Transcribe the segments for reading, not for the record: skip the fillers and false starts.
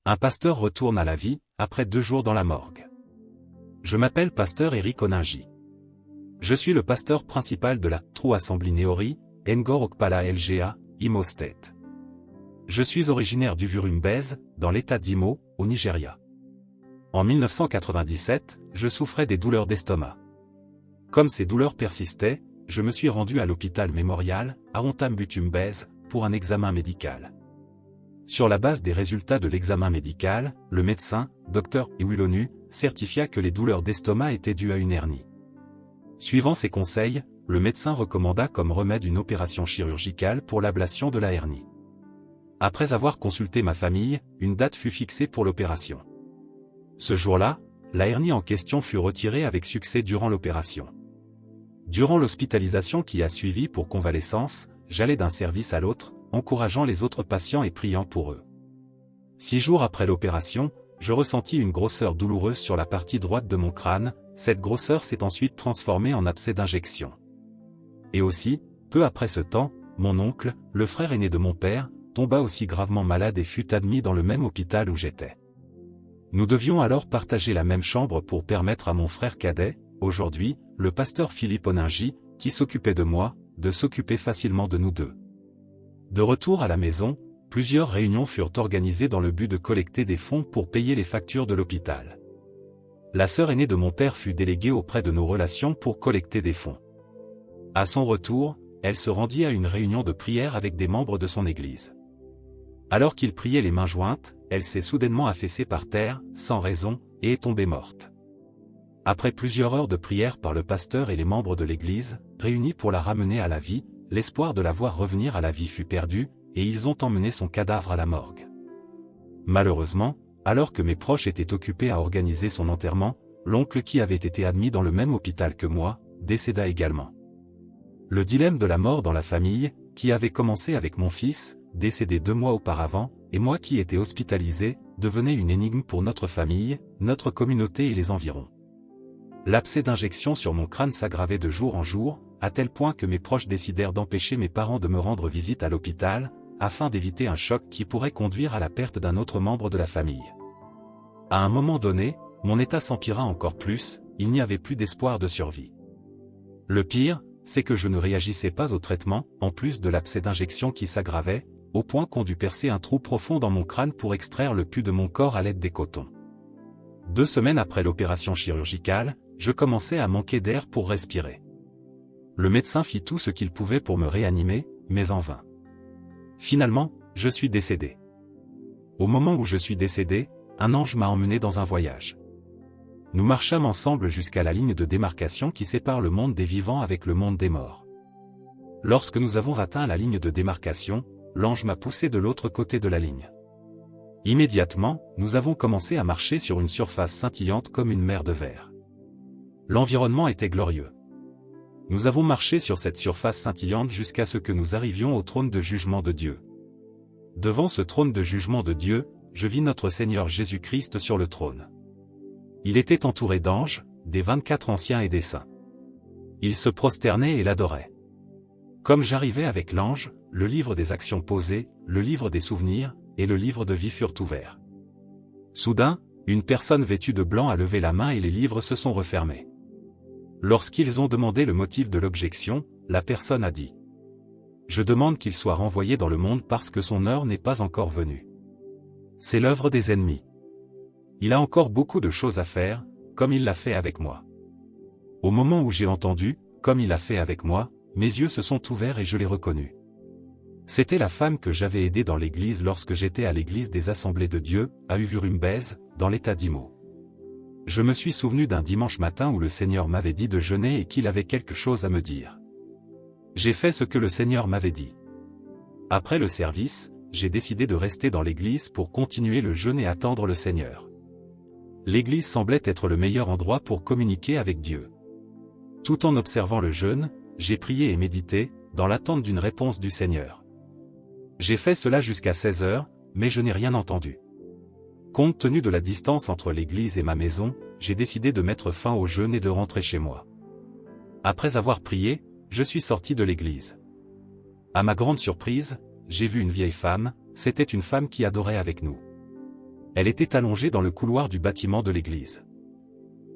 Un pasteur retourne à la vie, après 2 jours dans la morgue. Je m'appelle pasteur Eric Oningi. Je suis le pasteur principal de la True Assembly Neori, Ngor Okpala LGA, Imo State. Je suis originaire d'Uvurumbèze, dans l'état d'Imo, au Nigeria. En 1997, je souffrais des douleurs d'estomac. Comme ces douleurs persistaient, je me suis rendu à l'hôpital mémorial, à Ontambutumbèze, pour un examen médical. Sur la base des résultats de l'examen médical, le médecin, Dr Iwilonu, certifia que les douleurs d'estomac étaient dues à une hernie. Suivant ses conseils, le médecin recommanda comme remède une opération chirurgicale pour l'ablation de la hernie. Après avoir consulté ma famille, une date fut fixée pour l'opération. Ce jour-là, la hernie en question fut retirée avec succès durant l'opération. Durant l'hospitalisation qui a suivi pour convalescence, j'allais d'un service à l'autre, encourageant les autres patients et priant pour eux. 6 jours après l'opération, je ressentis une grosseur douloureuse sur la partie droite de mon crâne. Cette grosseur s'est ensuite transformée en abcès d'injection. Et aussi, peu après ce temps, mon oncle, le frère aîné de mon père, tomba aussi gravement malade et fut admis dans le même hôpital où j'étais. Nous devions alors partager la même chambre pour permettre à mon frère cadet, aujourd'hui, le pasteur Philippe Oningi, qui s'occupait de moi, de s'occuper facilement de nous deux. De retour à la maison, plusieurs réunions furent organisées dans le but de collecter des fonds pour payer les factures de l'hôpital. La sœur aînée de mon père fut déléguée auprès de nos relations pour collecter des fonds. À son retour, elle se rendit à une réunion de prière avec des membres de son église. Alors qu'il priait les mains jointes, elle s'est soudainement affaissée par terre, sans raison, et est tombée morte. Après plusieurs heures de prière par le pasteur et les membres de l'église, réunis pour la ramener à la vie, l'espoir de la voir revenir à la vie fut perdu, et ils ont emmené son cadavre à la morgue. Malheureusement, alors que mes proches étaient occupés à organiser son enterrement, l'oncle qui avait été admis dans le même hôpital que moi, décéda également. Le dilemme de la mort dans la famille, qui avait commencé avec mon fils, décédé 2 mois auparavant, et moi qui étais hospitalisé, devenait une énigme pour notre famille, notre communauté et les environs. L'abcès d'injection sur mon crâne s'aggravait de jour en jour, à tel point que mes proches décidèrent d'empêcher mes parents de me rendre visite à l'hôpital, afin d'éviter un choc qui pourrait conduire à la perte d'un autre membre de la famille. À un moment donné, mon état s'empira encore plus, il n'y avait plus d'espoir de survie. Le pire, c'est que je ne réagissais pas au traitement, en plus de l'abcès d'injection qui s'aggravait, au point qu'on dut percer un trou profond dans mon crâne pour extraire le pus de mon corps à l'aide des cotons. 2 semaines après l'opération chirurgicale, je commençais à manquer d'air pour respirer. Le médecin fit tout ce qu'il pouvait pour me réanimer, mais en vain. Finalement, je suis décédé. Au moment où je suis décédé, un ange m'a emmené dans un voyage. Nous marchâmes ensemble jusqu'à la ligne de démarcation qui sépare le monde des vivants avec le monde des morts. Lorsque nous avons atteint la ligne de démarcation, l'ange m'a poussé de l'autre côté de la ligne. Immédiatement, nous avons commencé à marcher sur une surface scintillante comme une mer de verre. L'environnement était glorieux. Nous avons marché sur cette surface scintillante jusqu'à ce que nous arrivions au trône de jugement de Dieu. Devant ce trône de jugement de Dieu, je vis notre Seigneur Jésus-Christ sur le trône. Il était entouré d'anges, des 24 anciens et des saints. Ils se prosternaient et l'adoraient. Comme j'arrivais avec l'ange, le livre des actions posées, le livre des souvenirs, et le livre de vie furent ouverts. Soudain, une personne vêtue de blanc a levé la main et les livres se sont refermés. Lorsqu'ils ont demandé le motif de l'objection, la personne a dit : « Je demande qu'il soit renvoyé dans le monde parce que son heure n'est pas encore venue. C'est l'œuvre des ennemis. Il a encore beaucoup de choses à faire, comme il l'a fait avec moi. » Au moment où j'ai entendu, comme il a fait avec moi, mes yeux se sont ouverts et je l'ai reconnu. C'était la femme que j'avais aidée dans l'église lorsque j'étais à l'église des Assemblées de Dieu, à Uvurumbèze, dans l'état d'Imo. Je me suis souvenu d'un dimanche matin où le Seigneur m'avait dit de jeûner et qu'il avait quelque chose à me dire. J'ai fait ce que le Seigneur m'avait dit. Après le service, j'ai décidé de rester dans l'église pour continuer le jeûne et attendre le Seigneur. L'église semblait être le meilleur endroit pour communiquer avec Dieu. Tout en observant le jeûne, j'ai prié et médité, dans l'attente d'une réponse du Seigneur. J'ai fait cela jusqu'à 16 heures, mais je n'ai rien entendu. Compte tenu de la distance entre l'église et ma maison, j'ai décidé de mettre fin au jeûne et de rentrer chez moi. Après avoir prié, je suis sorti de l'église. À ma grande surprise, j'ai vu une vieille femme, c'était une femme qui adorait avec nous. Elle était allongée dans le couloir du bâtiment de l'église.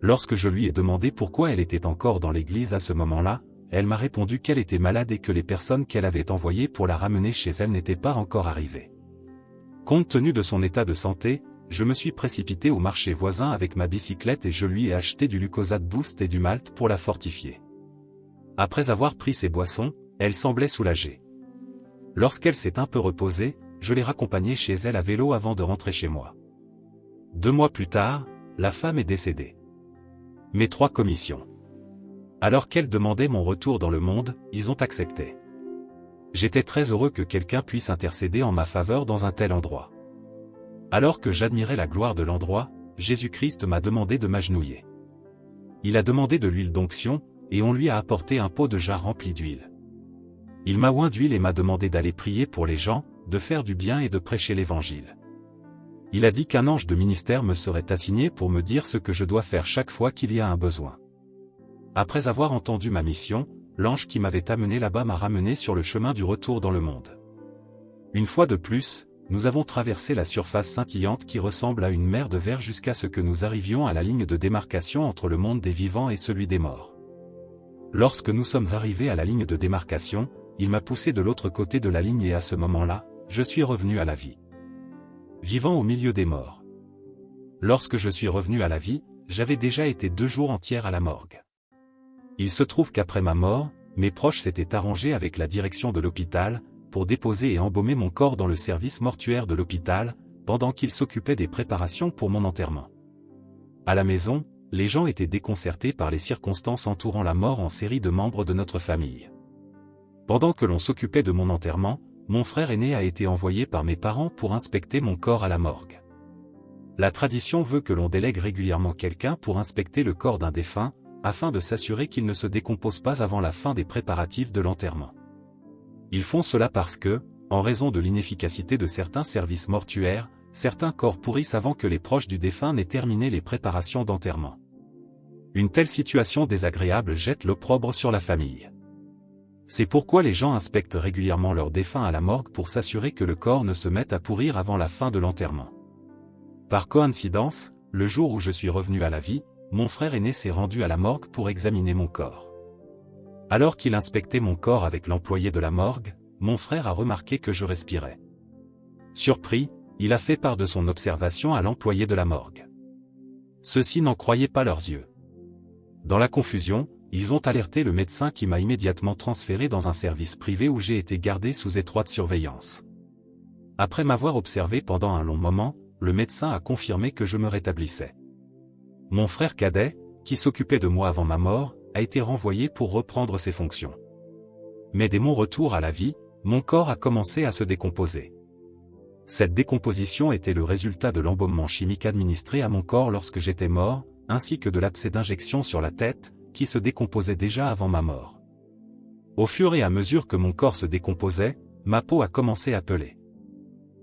Lorsque je lui ai demandé pourquoi elle était encore dans l'église à ce moment-là, elle m'a répondu qu'elle était malade et que les personnes qu'elle avait envoyées pour la ramener chez elle n'étaient pas encore arrivées. Compte tenu de son état de santé, je me suis précipité au marché voisin avec ma bicyclette et je lui ai acheté du Lucozade Boost et du malt pour la fortifier. Après avoir pris ses boissons, elle semblait soulagée. Lorsqu'elle s'est un peu reposée, je l'ai raccompagnée chez elle à vélo avant de rentrer chez moi. 2 mois plus tard, la femme est décédée. Mes 3 commissions. Alors qu'elle demandait mon retour dans le monde, ils ont accepté. J'étais très heureux que quelqu'un puisse intercéder en ma faveur dans un tel endroit. Alors que j'admirais la gloire de l'endroit, Jésus-Christ m'a demandé de m'agenouiller. Il a demandé de l'huile d'onction, et on lui a apporté un pot de jarre rempli d'huile. Il m'a oint d'huile et m'a demandé d'aller prier pour les gens, de faire du bien et de prêcher l'évangile. Il a dit qu'un ange de ministère me serait assigné pour me dire ce que je dois faire chaque fois qu'il y a un besoin. Après avoir entendu ma mission, l'ange qui m'avait amené là-bas m'a ramené sur le chemin du retour dans le monde. Une fois de plus, nous avons traversé la surface scintillante qui ressemble à une mer de verre jusqu'à ce que nous arrivions à la ligne de démarcation entre le monde des vivants et celui des morts. Lorsque nous sommes arrivés à la ligne de démarcation, il m'a poussé de l'autre côté de la ligne et à ce moment-là, je suis revenu à la vie. Vivant au milieu des morts. Lorsque je suis revenu à la vie, j'avais déjà été 2 jours entiers à la morgue. Il se trouve qu'après ma mort, mes proches s'étaient arrangés avec la direction de l'hôpital, pour déposer et embaumer mon corps dans le service mortuaire de l'hôpital, pendant qu'ils s'occupaient des préparations pour mon enterrement. À la maison, les gens étaient déconcertés par les circonstances entourant la mort en série de membres de notre famille. Pendant que l'on s'occupait de mon enterrement, mon frère aîné a été envoyé par mes parents pour inspecter mon corps à la morgue. La tradition veut que l'on délègue régulièrement quelqu'un pour inspecter le corps d'un défunt, afin de s'assurer qu'il ne se décompose pas avant la fin des préparatifs de l'enterrement. Ils font cela parce que, en raison de l'inefficacité de certains services mortuaires, certains corps pourrissent avant que les proches du défunt n'aient terminé les préparations d'enterrement. Une telle situation désagréable jette l'opprobre sur la famille. C'est pourquoi les gens inspectent régulièrement leurs défunts à la morgue pour s'assurer que le corps ne se mette à pourrir avant la fin de l'enterrement. Par coïncidence, le jour où je suis revenu à la vie, mon frère aîné s'est rendu à la morgue pour examiner mon corps. Alors qu'il inspectait mon corps avec l'employé de la morgue, mon frère a remarqué que je respirais. Surpris, il a fait part de son observation à l'employé de la morgue. Ceux-ci n'en croyaient pas leurs yeux. Dans la confusion, ils ont alerté le médecin qui m'a immédiatement transféré dans un service privé où j'ai été gardé sous étroite surveillance. Après m'avoir observé pendant un long moment, le médecin a confirmé que je me rétablissais. Mon frère cadet, qui s'occupait de moi avant ma mort, a été renvoyé pour reprendre ses fonctions. Mais dès mon retour à la vie, mon corps a commencé à se décomposer. Cette décomposition était le résultat de l'embaumement chimique administré à mon corps lorsque j'étais mort, ainsi que de l'abcès d'injection sur la tête, qui se décomposait déjà avant ma mort. Au fur et à mesure que mon corps se décomposait, ma peau a commencé à peler.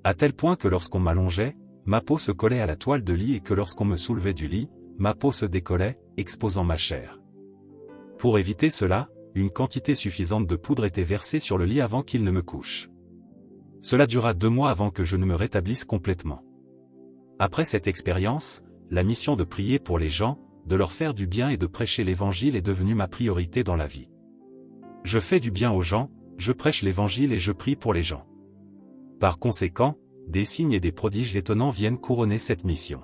À tel point que lorsqu'on m'allongeait, ma peau se collait à la toile de lit et que lorsqu'on me soulevait du lit, ma peau se décollait, exposant ma chair. Pour éviter cela, une quantité suffisante de poudre était versée sur le lit avant qu'il ne me couche. Cela dura 2 mois avant que je ne me rétablisse complètement. Après cette expérience, la mission de prier pour les gens, de leur faire du bien et de prêcher l'évangile est devenue ma priorité dans la vie. Je fais du bien aux gens, je prêche l'évangile et je prie pour les gens. Par conséquent, des signes et des prodiges étonnants viennent couronner cette mission.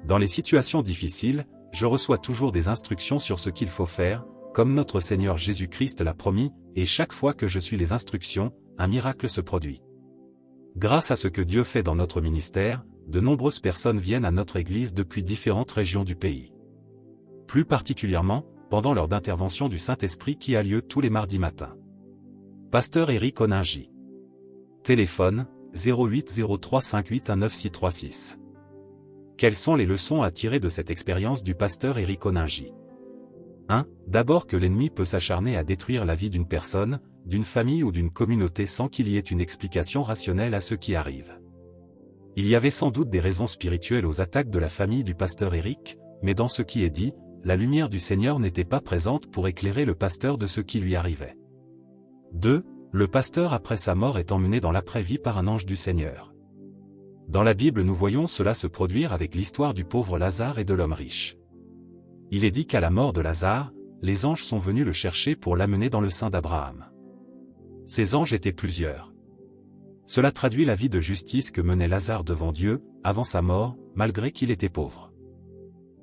Dans les situations difficiles, je reçois toujours des instructions sur ce qu'il faut faire, comme notre Seigneur Jésus-Christ l'a promis, et chaque fois que je suis les instructions, un miracle se produit. Grâce à ce que Dieu fait dans notre ministère, de nombreuses personnes viennent à notre Église depuis différentes régions du pays. Plus particulièrement, pendant l'heure d'intervention du Saint-Esprit qui a lieu tous les mardis matins. Pasteur Éric Oningy. Téléphone, 08 03 58 19636. Quelles sont les leçons à tirer de cette expérience du pasteur Éric Oningy? 1. D'abord que l'ennemi peut s'acharner à détruire la vie d'une personne, d'une famille ou d'une communauté sans qu'il y ait une explication rationnelle à ce qui arrive. Il y avait sans doute des raisons spirituelles aux attaques de la famille du pasteur Éric, mais dans ce qui est dit, la lumière du Seigneur n'était pas présente pour éclairer le pasteur de ce qui lui arrivait. 2. Le pasteur après sa mort est emmené dans l'après-vie par un ange du Seigneur. Dans la Bible nous voyons cela se produire avec l'histoire du pauvre Lazare et de l'homme riche. Il est dit qu'à la mort de Lazare, les anges sont venus le chercher pour l'amener dans le sein d'Abraham. Ces anges étaient plusieurs. Cela traduit la vie de justice que menait Lazare devant Dieu, avant sa mort, malgré qu'il était pauvre.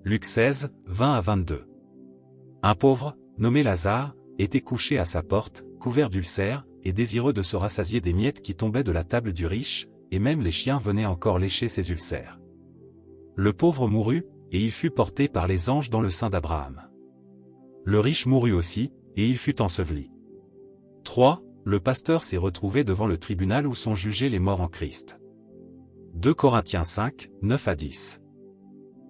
Luc 16, 20 à 22. Un pauvre, nommé Lazare, était couché à sa porte, couvert d'ulcères, et désireux de se rassasier des miettes qui tombaient de la table du riche, et même les chiens venaient encore lécher ses ulcères. Le pauvre mourut, et il fut porté par les anges dans le sein d'Abraham. Le riche mourut aussi, et il fut enseveli. 3. Le pasteur s'est retrouvé devant le tribunal où sont jugés les morts en Christ. 2 Corinthiens 5, 9 à 10.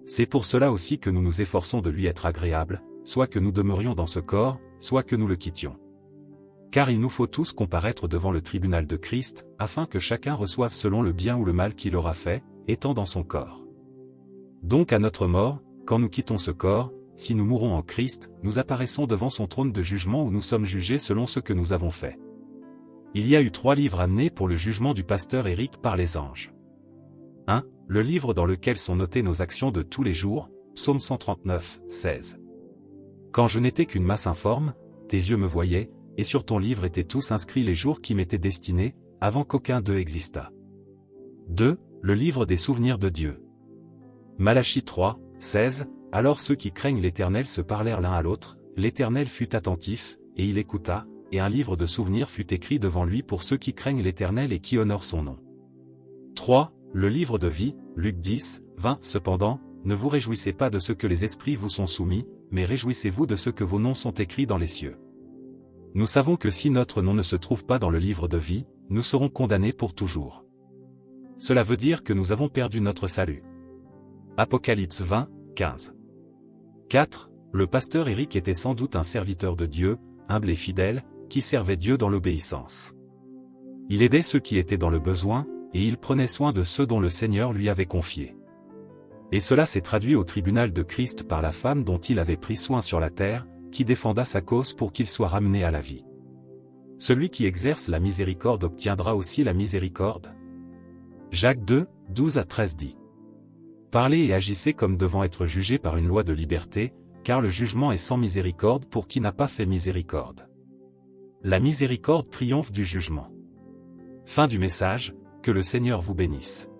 C'est pour cela aussi que nous nous efforçons de lui être agréables, soit que nous demeurions dans ce corps, soit que nous le quittions. Car il nous faut tous comparaître devant le tribunal de Christ, afin que chacun reçoive selon le bien ou le mal qu'il aura fait, étant dans son corps. Donc à notre mort, quand nous quittons ce corps, si nous mourons en Christ, nous apparaissons devant son trône de jugement où nous sommes jugés selon ce que nous avons fait. Il y a eu 3 livres amenés pour le jugement du pasteur Éric par les anges. 1. Le livre dans lequel sont notées nos actions de tous les jours, Psaume 139, 16. Quand je n'étais qu'une masse informe, tes yeux me voyaient, et sur ton livre étaient tous inscrits les jours qui m'étaient destinés, avant qu'aucun d'eux existât. 2. Le livre des souvenirs de Dieu. Malachie 3, 16. Alors ceux qui craignent l'Éternel se parlèrent l'un à l'autre, l'Éternel fut attentif, et il écouta, et un livre de souvenirs fut écrit devant lui pour ceux qui craignent l'Éternel et qui honorent son nom. 3. Le livre de vie, Luc 10, 20. Cependant, ne vous réjouissez pas de ce que les esprits vous sont soumis, mais réjouissez-vous de ce que vos noms sont écrits dans les cieux. Nous savons que si notre nom ne se trouve pas dans le livre de vie, nous serons condamnés pour toujours. Cela veut dire que nous avons perdu notre salut. Apocalypse 20, 15. 4. Le pasteur Éric était sans doute un serviteur de Dieu, humble et fidèle, qui servait Dieu dans l'obéissance. Il aidait ceux qui étaient dans le besoin, et il prenait soin de ceux dont le Seigneur lui avait confié. Et cela s'est traduit au tribunal de Christ par la femme dont il avait pris soin sur la terre, qui défenda sa cause pour qu'il soit ramené à la vie. Celui qui exerce la miséricorde obtiendra aussi la miséricorde. Jacques 2, 12 à 13 dit. Parlez et agissez comme devant être jugés par une loi de liberté, car le jugement est sans miséricorde pour qui n'a pas fait miséricorde. La miséricorde triomphe du jugement. Fin du message, que le Seigneur vous bénisse.